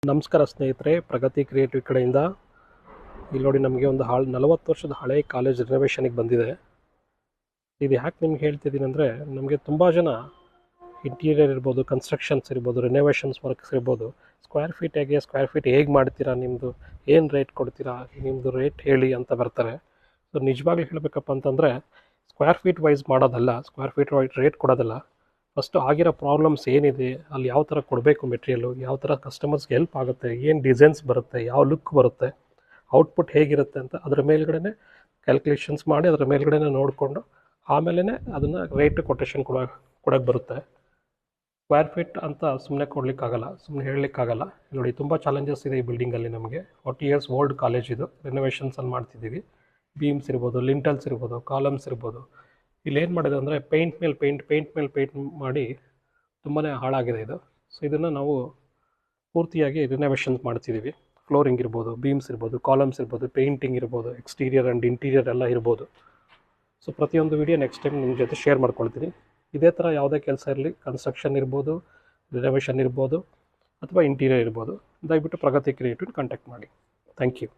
ನಮಸ್ಕಾರ ಸ್ನೇಹಿತರೆ, ಪ್ರಗತಿ ಕ್ರಿಯೇಟಿವ್ ಕಡೆಯಿಂದ. ಇಲ್ಲಿ ನೋಡಿ, ನಮಗೆ ಒಂದು 40 ವರ್ಷದ ಹಳೆ ಕಾಲೇಜ್ ರಿನೋವೇಷನಿಗೆ ಬಂದಿದೆ. ಇದು ಯಾಕೆ ನಿಮ್ಗೆ ಹೇಳ್ತಿದ್ದೀನಿ ಅಂದರೆ, ನಮಗೆ ತುಂಬ ಜನ ಇಂಟೀರಿಯರ್ ಇರ್ಬೋದು, ಕನ್ಸ್ಟ್ರಕ್ಷನ್ಸ್ ಇರ್ಬೋದು, ರಿನೋವೇಷನ್ಸ್ ವರ್ಕ್ಸ್ ಇರ್ಬೋದು, ಸ್ಕ್ವೇರ್ ಫೀಟ್ ಹೇಗೆ ಮಾಡ್ತೀರಾ, ನಿಮ್ಮದು ಏನು ರೇಟ್ ಕೊಡ್ತೀರಾ, ನಿಮ್ಮದು ರೇಟ್ ಹೇಳಿ ಅಂತ ಬರ್ತಾರೆ. ಸೊ ನಿಜವಾಗ್ಲೂ ಹೇಳಬೇಕಪ್ಪ ಅಂತಂದರೆ, ಸ್ಕ್ವೇರ್ ಫೀಟ್ ವೈಸ್ ಮಾಡೋದಲ್ಲ, ಸ್ಕ್ವೇರ್ ಫೀಟ್ ವೈಸ್ ರೇಟ್ ಕೊಡೋದಲ್ಲ. ಫಸ್ಟು ಆಗಿರೋ ಪ್ರಾಬ್ಲಮ್ಸ್ ಏನಿದೆ, ಅಲ್ಲಿ ಯಾವ ಥರ ಕೊಡಬೇಕು ಮೆಟೀರಿಯಲು, ಯಾವ ಥರ ಕಸ್ಟಮರ್ಸ್ಗೆ ಹೆಲ್ಪ್ ಆಗುತ್ತೆ, ಏನು ಡಿಸೈನ್ಸ್ ಬರುತ್ತೆ, ಯಾವ ಲುಕ್ ಬರುತ್ತೆ, ಔಟ್ಪುಟ್ ಹೇಗಿರುತ್ತೆ ಅಂತ ಅದರ ಮೇಲ್ಗಡೆ ಕ್ಯಾಲ್ಕುಲೇಷನ್ಸ್ ಮಾಡಿ ಅದರ ಮೇಲ್ಗಡೆ ನೋಡಿಕೊಂಡು ಆಮೇಲೆ ಅದನ್ನು ರೇಟ್ ಕೊಟೇಶನ್ ಕೊಡೋಕ್ಕೆ ಬರುತ್ತೆ. ಸ್ಕ್ವೇರ್ ಫೀಟ್ ಅಂತ ಸುಮ್ಮನೆ ಕೊಡಲಿಕ್ಕಾಗಲ್ಲ, ಸುಮ್ಮನೆ ಹೇಳಲಿಕ್ಕಾಗಲ್ಲ. ನೋಡಿ, ತುಂಬ ಚಾಲೆಂಜಸ್ ಇದೆ ಈ ಬಿಲ್ಡಿಂಗಲ್ಲಿ. ನಮಗೆ 40 ಇಯರ್ಸ್ ಓಲ್ಡ್ ಕಾಲೇಜ್ ಇದು. ರಿನೋವೇಷನ್ಸಲ್ಲಿ ಮಾಡ್ತಿದ್ದೀವಿ. ಬೀಮ್ಸ್ ಇರ್ಬೋದು, ಲಿಂಟಲ್ಸ್ ಇರ್ಬೋದು, ಕಾಲಮ್ಸ್ ಇರ್ಬೋದು. ಇಲ್ಲಿ ಏನು ಮಾಡಿದೆ ಅಂದರೆ, ಪೇಂಟ್ ಮೇಲೆ ಪೇಂಟ್ ಮಾಡಿ ತುಂಬಾ ಹಾಳಾಗಿದೆ ಇದು. ಸೊ ಇದನ್ನು ನಾವು ಪೂರ್ತಿಯಾಗಿ ರಿನೋವೇಷನ್ಸ್ ಮಾಡ್ತಿದ್ದೀವಿ. ಫ್ಲೋರಿಂಗ್ ಇರ್ಬೋದು, ಬೀಮ್ಸ್ ಇರ್ಬೋದು, ಕಾಲಮ್ಸ್ ಇರ್ಬೋದು, ಪೇಂಟಿಂಗ್ ಇರ್ಬೋದು, ಎಕ್ಸ್ಟೀರಿಯರ್ ಆ್ಯಂಡ್ ಇಂಟೀರಿಯರ್ ಎಲ್ಲ ಇರ್ಬೋದು. ಸೊ ಪ್ರತಿಯೊಂದು ವೀಡಿಯೋ ನೆಕ್ಸ್ಟ್ ಟೈಮ್ ನಿಮ್ಮ ಜೊತೆ ಶೇರ್ ಮಾಡ್ಕೊಳ್ತೀನಿ. ಇದೇ ಥರ ಯಾವುದೇ ಕೆಲಸ ಇರಲಿ, ಕನ್ಸ್ಟ್ರಕ್ಷನ್ ಇರ್ಬೋದು, ರಿನೋವೇಷನ್ ಇರ್ಬೋದು, ಅಥವಾ ಇಂಟೀರಿಯರ್ ಇರ್ಬೋದು, ದಯವಿಟ್ಟು ಪ್ರಗತಿ ಕ್ರಿಯೇಟಿವ್ ಕಾಂಟ್ಯಾಕ್ಟ್ ಮಾಡಿ. Thank you.